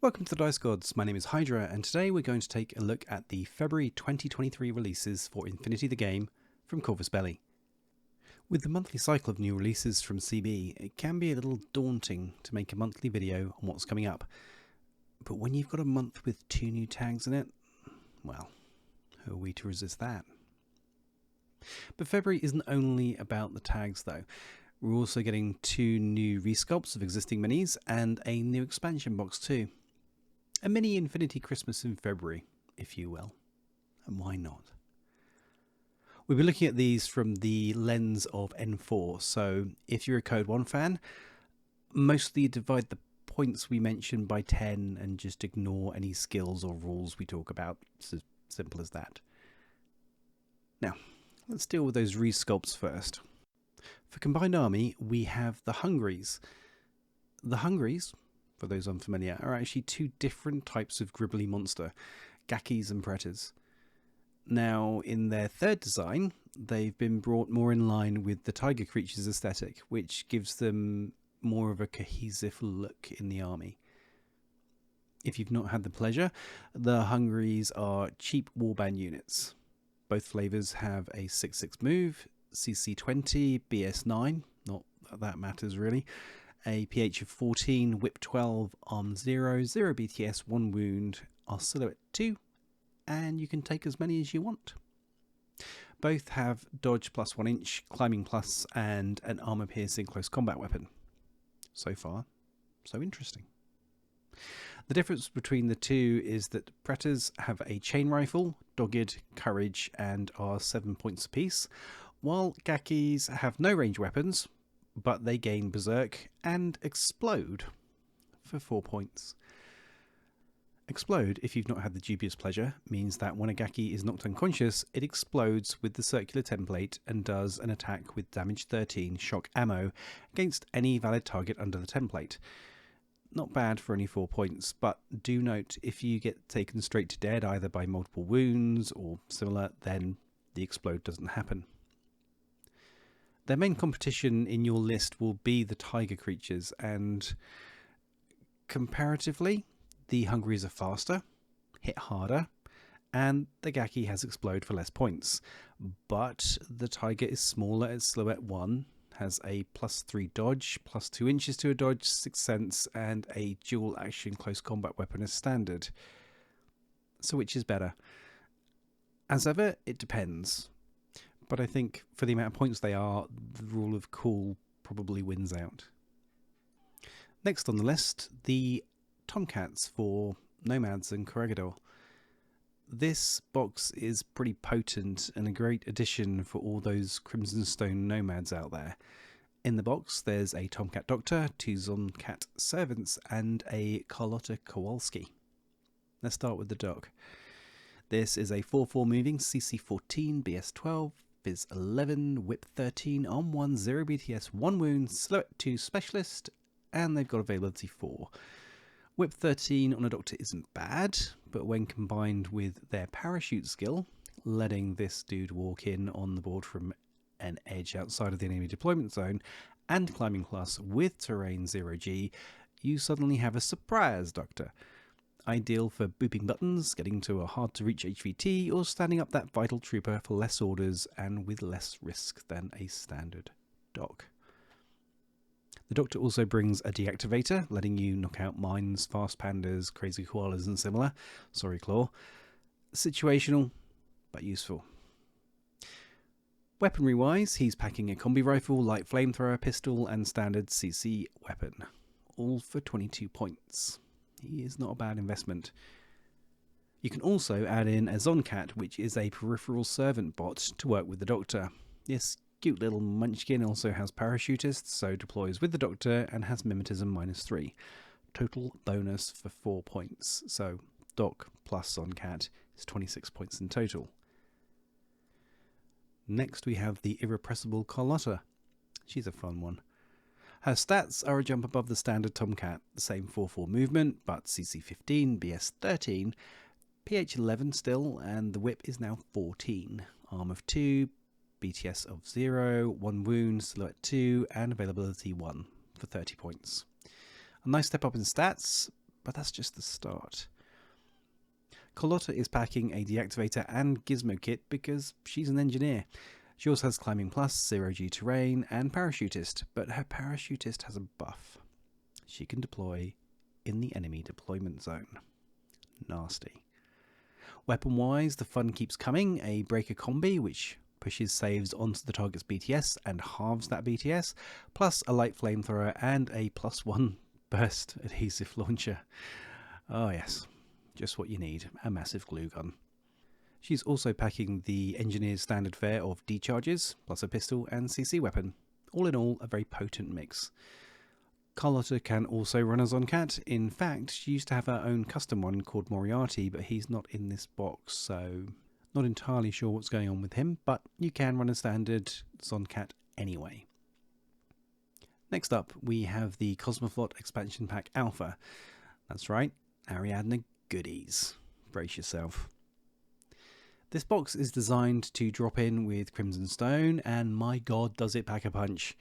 Welcome to the Dice Gods, my name is Hydra, and today we're going to take a look at the February 2023 releases for Infinity the Game from Corvus Belli. With the monthly cycle of new releases from CB, it can be a little daunting to make a monthly video on what's coming up. But when you've got a month with 2 new tags in it, well, who are we to resist that? But February isn't only about the tags though. We're also getting 2 new resculpts of existing minis and a new expansion box too. A mini Infinity Christmas in February, if you will. And why not? We'll be looking at these from the lens of N4, so if you're a Code 1 fan, mostly divide the points we mention by 10 and just ignore any skills or rules we talk about. It's as simple as that. Now, let's deal with those resculpts first. For Combined Army, we have the Hungries. The Hungries, for those unfamiliar, are actually 2 different types of gribbly monster, Gakis and Pretas. Now, in their 3rd design, they've been brought more in line with the tiger creatures aesthetic, which gives them more of a cohesive look in the army. If you've not had the pleasure, the Hungries are cheap warband units. Both flavours have a 6/6 move, CC 20, BS 9, not that that matters really, a PH of 14, Whip 12, Arm 0, 0 BTS, 1 wound, are Silhouette 2, and you can take as many as you want. Both have Dodge plus 1 inch, Climbing plus, and an armor piercing close combat weapon. So far, so interesting. The difference between the 2 is that Pretas have a chain rifle, Dogged, Courage, and are 7 points apiece, while Gakis have no range weapons, but they gain Berserk and Explode for 4 points. Explode, if you've not had the dubious pleasure, means that when a Gaki is knocked unconscious, it explodes with the circular template and does an attack with damage 13 shock ammo against any valid target under the template. Not bad for only 4 points, but do note if you get taken straight to dead either by multiple wounds or similar, then the explode doesn't happen. Their main competition in your list will be the tiger creatures, and comparatively, the Hungries are faster, hit harder, and the Gaki has explode for less points. But the tiger is smaller at Silhouette 1, has a +3 dodge, +2 inches to a dodge, 6th sense, and a dual action close combat weapon as standard. So which is better? As ever, it depends. But I think for the amount of points they are, the rule of cool probably wins out. Next on the list, the Tomcats for Nomads and Corregidor. This box is pretty potent and a great addition for all those Crimson Stone Nomads out there. In the box, there's a Tomcat Doctor, 2 Tomcat Servants, and a Carlota Kowalski. Let's start with the Doc. This is a 4/4 moving, CC 14, BS 12, Phys 11, Whip 13, Arm 1, 0 BTS, 1 wound, Silhouette 2 Specialist, and they've got availability 4. Whip 13 on a Doctor isn't bad, but when combined with their parachute skill, letting this dude walk in on the board from an edge outside of the enemy deployment zone, and Climbing Plus with Terrain 0G, you suddenly have a surprise Doctor. Ideal for booping buttons, getting to a hard to reach HVT, or standing up that vital trooper for less orders and with less risk than a standard doc. The Doctor also brings a deactivator, letting you knock out mines, fast pandas, crazy koalas and similar. Sorry Claw. Situational, but useful. Weaponry wise, he's packing a combi rifle, light flamethrower, pistol and standard CC weapon. All for 22 points. He is not a bad investment. You can also add in a Zoncat, which is a peripheral servant bot to work with the Doctor. This cute little munchkin also has parachutists, so deploys with the Doctor and has mimetism -3. Total bonus for 4 points, so Doc plus Zoncat is 26 points in total. Next we have the irrepressible Carlota. She's a fun one. Her stats are a jump above the standard Tomcat, the same 4/4 movement, but CC 15, BS 13, PH 11 still, and the whip is now 14. Arm of 2, BTS of 0, 1 wound, Silhouette 2, and availability 1 for 30 points. A nice step up in stats, but that's just the start. Carlota is packing a deactivator and gizmo kit because she's an engineer. She also has climbing plus, 0G terrain, and parachutist, but her parachutist has a buff. She can deploy in the enemy deployment zone. Nasty. Weapon-wise, the fun keeps coming. A breaker combi, which pushes saves onto the target's BTS and halves that BTS, plus a light flamethrower and a +1 burst adhesive launcher. Oh yes, just what you need, a massive glue gun. She's also packing the engineer's standard fare of decharges, plus a pistol and CC weapon. All in all, a very potent mix. Carlota can also run a Zoncat. In fact, she used to have her own custom one called Moriarty, but he's not in this box, so not entirely sure what's going on with him, but you can run a standard Zoncat anyway. Next up, we have the Kosmoflot Expansion Pack Alpha. That's right, Ariadne goodies. Brace yourself. This box is designed to drop in with Crimson Stone, and my god does it pack a punch.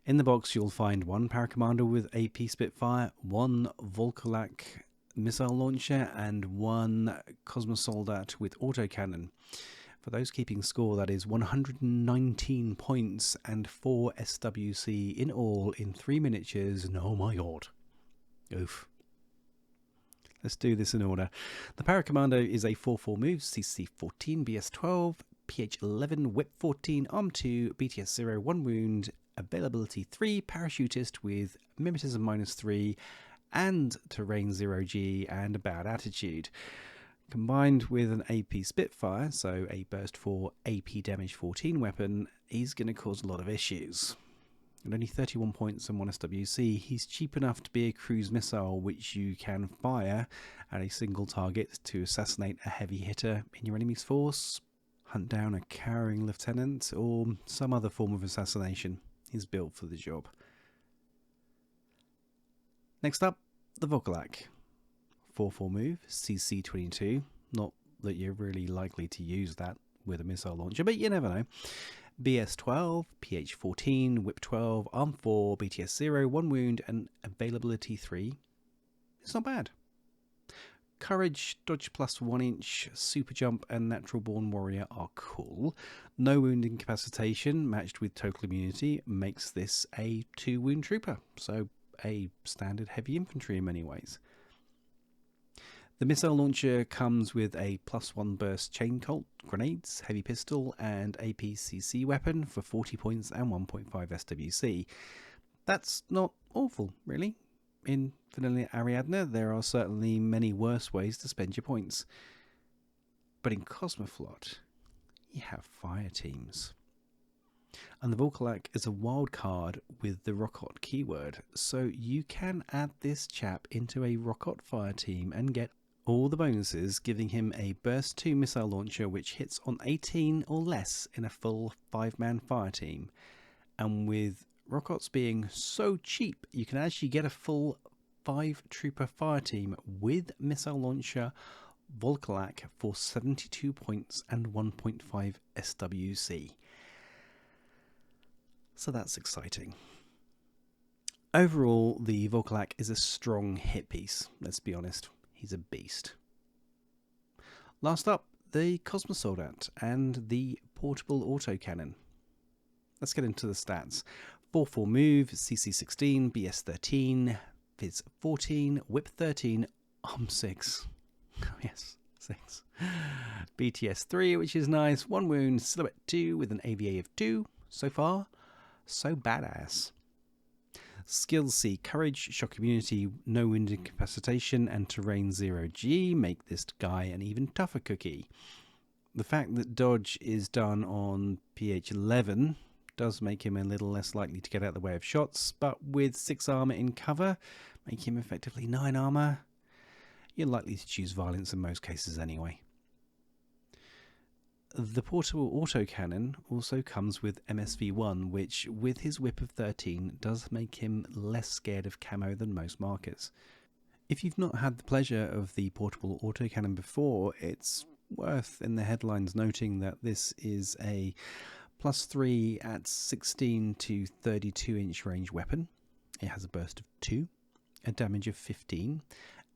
In the box you'll find one Paracommander with AP Spitfire, one Volkolak missile launcher, and one Cosmosoldat with autocannon. For those keeping score, that is 119 points and 4 SWC in all in 3 miniatures. Oh my god. Oof. Let's do this in order. The Paracommando is a 4-4 move, CC 14, BS 12, PH 11, Whip 14, Arm 2, BTS 0, 1 wound, availability 3, parachutist with mimetism -3, and terrain 0G and a bad attitude. Combined with an AP Spitfire, so a burst 4, AP damage 14 weapon, he's going to cause a lot of issues. At only 31 points and 1 SWC, he's cheap enough to be a cruise missile which you can fire at a single target to assassinate a heavy hitter in your enemy's force, hunt down a cowering lieutenant, or some other form of assassination. He's built for the job. Next up, the Volkolak. 4-4 move, CC 22. Not that you're really likely to use that with a missile launcher, but you never know. BS 12, PH 14, Whip 12, Arm 4, BTS 0, 1 wound, and availability 3. It's not bad. Courage, Dodge plus 1 inch, Super Jump, and Natural Born Warrior are cool. No wound incapacitation matched with total immunity makes this a 2 wound trooper, so a standard heavy infantry in many ways. The missile launcher comes with a +1 burst chain colt, grenades, heavy pistol, and APCC weapon for 40 points and 1.5 SWC. That's not awful, really. In vanilla Ariadne, there are certainly many worse ways to spend your points. But in Kosmoflot, you have fire teams. And the Volkolak is a wild card with the Rocket keyword, so you can add this chap into a Rocket fire team and get all the bonuses, giving him a Burst 2 missile launcher which hits on 18 or less in a full 5-man fire team. And with Rockets being so cheap, you can actually get a full 5-trooper fire team with missile launcher Volkolak for 72 points and 1.5 SWC. So that's exciting. Overall, the Volkolak is a strong hit piece, let's be honest. He's a beast. Last up, the Cosmosoldat and the portable autocannon. Let's get into the stats. 4-4 move, CC 16, BS 13, Fizz 14, Whip 13, Arm 6. Oh yes, 6. BTS 3, which is nice. 1 wound, Silhouette 2 with an AVA of 2. So far, so badass. Skills C, Courage, Shock Immunity, No Wound Incapacitation, and Terrain 0G make this guy an even tougher cookie. The fact that dodge is done on PH 11 does make him a little less likely to get out of the way of shots, but with 6 armor in cover, make him effectively 9 armor, you're likely to choose violence in most cases anyway. The portable autocannon also comes with MSV1, which, with his whip of 13, does make him less scared of camo than most markers. If you've not had the pleasure of the portable autocannon before, it's worth in the headlines noting that this is a +3 at 16 to 32 inch range weapon. It has a burst of 2, a damage of 15,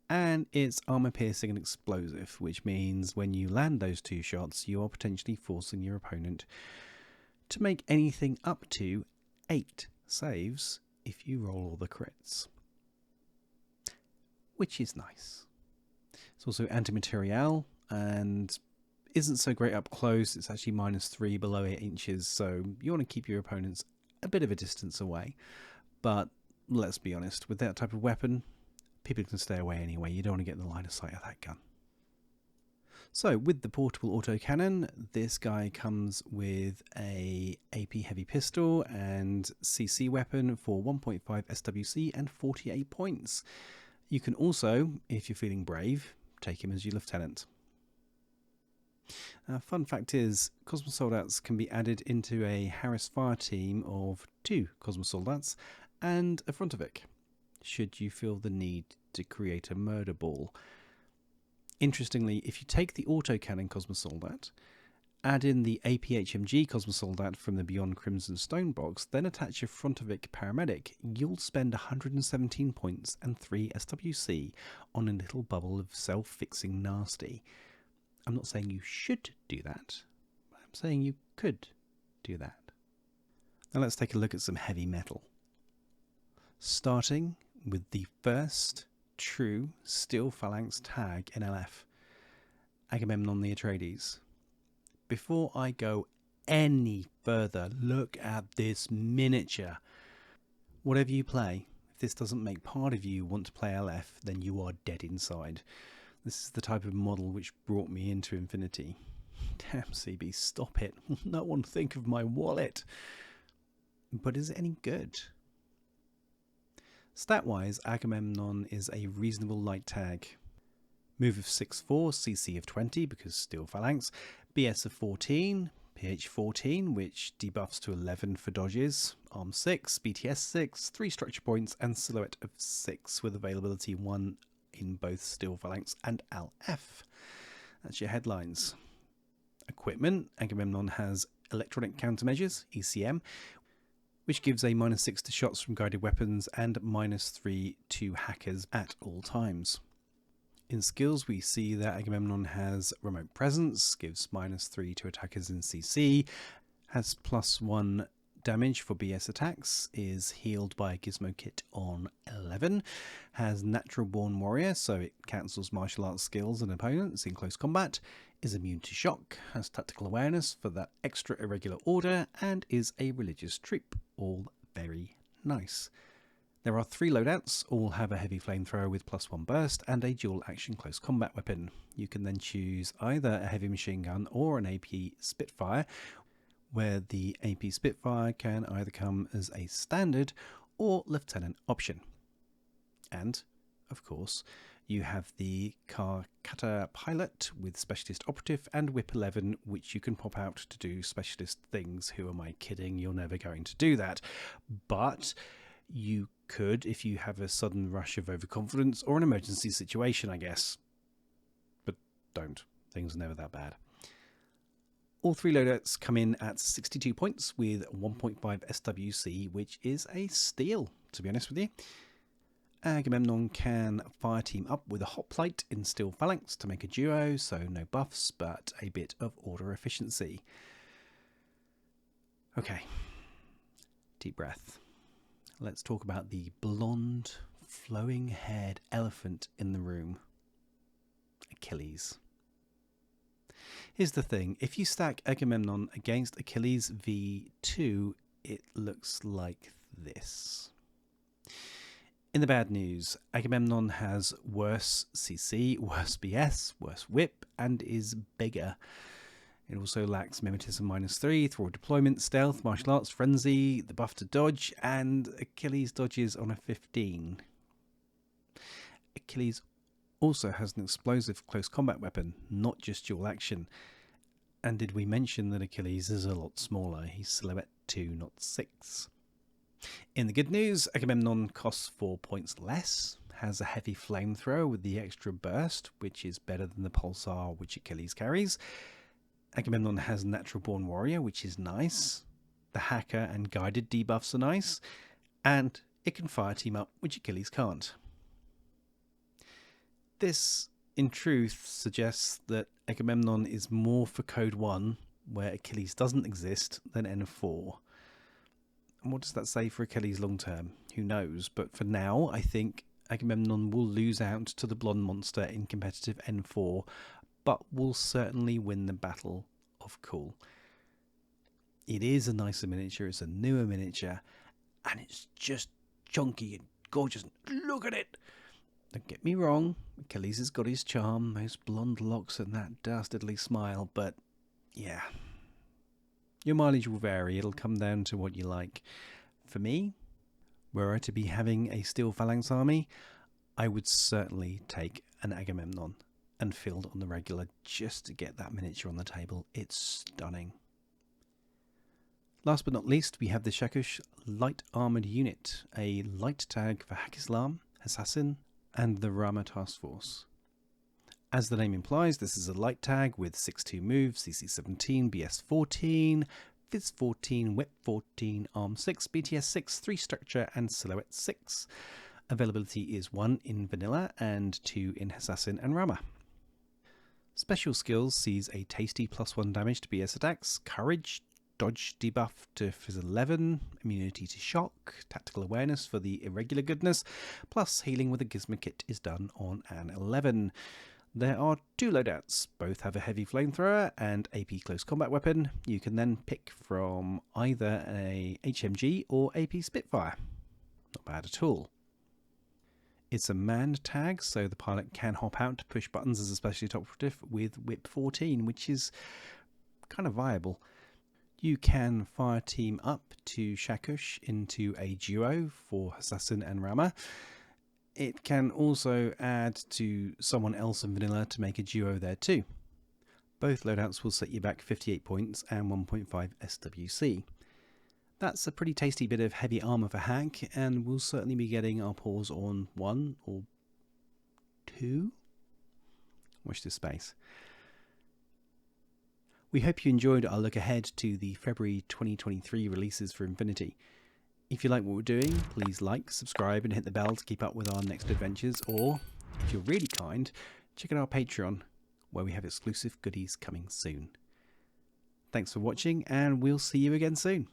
and it's armor piercing and explosive, which means when you land those 2 shots, you are potentially forcing your opponent to make anything up to 8 saves if you roll all the crits, which is nice. It's also anti-material and isn't so great up close. It's actually -3 below 8 inches, so you want to keep your opponents a bit of a distance away. But let's be honest, with that type of weapon, people can stay away anyway. You don't want to get in the line of sight of that gun. So with the portable autocannon, this guy comes with a AP heavy pistol and CC weapon for 1.5 SWC and 48 points. You can also, if you're feeling brave, take him as your lieutenant. Fun fact is, Cosmosoldats can be added into a Harris fire team of 2 Cosmosoldats and a Frontovic, should you feel the need to create a murder ball. Interestingly, if you take the autocannon Cosmosoldat, add in the APHMG Cosmosoldat from the Beyond Crimson Stone box, then attach a Frontovic paramedic, you'll spend 117 points and 3 SWC on a little bubble of self-fixing nasty. I'm not saying you should do that, I'm saying you could do that. Now let's take a look at some heavy metal. Starting with the first true Steel Phalanx tag in LF, Agamemnon the Atreides. Before I go any further, look at this miniature. Whatever you play, if this doesn't make part of you want to play LF, then you are dead inside. This is the type of model which brought me into Infinity. Damn CB, stop it. No one think of my wallet. But is it any good? Stat-wise, Agamemnon is a reasonable light tag. Move of 6'4", CC of 20 because Steel Phalanx, BS of 14, PH 14 which debuffs to 11 for dodges, Arm 6, BTS 6, 3 structure points and Silhouette of 6 with availability 1 in both Steel Phalanx and AL-F. That's your headlines. Equipment, Agamemnon has Electronic Countermeasures, ECM, which gives a -6 to shots from guided weapons and -3 to hackers at all times. In skills, we see that Agamemnon has Remote Presence, gives -3 to attackers in CC, has +1 damage for BS attacks, is healed by a gizmo kit on 11, has Natural Born Warrior, so it cancels martial arts skills and opponents in close combat, is immune to shock, has tactical awareness for that extra irregular order, and is a religious troop. All very nice. There are 3 loadouts, all have a heavy flamethrower with +1 burst and a dual action close combat weapon. You can then choose either a heavy machine gun or an AP Spitfire, where the AP Spitfire can either come as a standard or lieutenant option. And, of course, you have the Carcata Pilot with Specialist Operative and Whip 11, which you can pop out to do specialist things. Who am I kidding? You're never going to do that. But you could if you have a sudden rush of overconfidence or an emergency situation, I guess. But don't. Things are never that bad. All 3 loadouts come in at 62 points with 1.5 SWC, which is a steal, to be honest with you. Agamemnon can fire team up with a hoplite in Steel Phalanx to make a duo, so no buffs, but a bit of order efficiency. Okay, deep breath. Let's talk about the blonde, flowing-haired elephant in the room, Achilles. Here's the thing, if you stack Agamemnon against Achilles V2, it looks like this. In the bad news, Agamemnon has worse CC, worse BS, worse whip, and is bigger. It also lacks Mimetism -3, Thwart Deployment, Stealth, Martial Arts, Frenzy, the buff to dodge, and Achilles dodges on a 15. Achilles also has an explosive close combat weapon, not just dual action. And did we mention that Achilles is a lot smaller? He's Silhouette 2, not 6. In the good news, Agamemnon costs 4 points less, has a heavy flamethrower with the extra burst, which is better than the pulsar which Achilles carries. Agamemnon has Natural Born Warrior, which is nice. The hacker and guided debuffs are nice. And it can fire team up, which Achilles can't. This, in truth, suggests that Agamemnon is more for Code 1, where Achilles doesn't exist, than N4. And what does that say for Achilles long term? Who knows? But for now, I think Agamemnon will lose out to the blonde monster in competitive N4, but will certainly win the Battle of Cool. It is a nicer miniature, it's a newer miniature, and it's just chunky and gorgeous. Look at it! Don't get me wrong, Achilles has got his charm, those blonde locks and that dastardly smile, but yeah. Your mileage will vary, it'll come down to what you like. For me, were I to be having a steel Phalanx army, I would certainly take an Agamemnon and field on the regular just to get that miniature on the table. It's stunning. Last but not least, we have the Shakush Light Armoured Unit, a light tag for Haqqislam, Assassin, and the Rama Task Force. As the name implies, this is a light tag with 6-2 moves, CC 17, BS 14, Fizz 14, Whip 14, Arm 6, BTS 6, 3 Structure, and Silhouette 6. Availability is 1 in Vanilla and 2 in Assassin and Rama. Special skills sees a tasty +1 damage to BS attacks, Courage, Dodge debuff to Fizz 11, immunity to shock, tactical awareness for the irregular goodness, plus healing with a gizmo kit is done on an 11. There are 2 loadouts, both have a heavy flamethrower and AP close combat weapon. You can then pick from either a HMG or AP Spitfire. Not bad at all. It's a manned tag, so the pilot can hop out to push buttons as a specialty operative with Whip 14, which is kind of viable. You can fire team up to Shakush into a duo for Assassin and Rama. It can also add to someone else in Vanilla to make a duo there too. Both loadouts will set you back 58 points and 1.5 SWC. That's a pretty tasty bit of heavy armour for Hack, and we'll certainly be getting our paws on 1 or 2. Watch this space. We hope you enjoyed our look ahead to the February 2023 releases for Infinity. If you like what we're doing, please like, subscribe and hit the bell to keep up with our next adventures, or, if you're really kind, check out our Patreon, where we have exclusive goodies coming soon. Thanks for watching, and we'll see you again soon.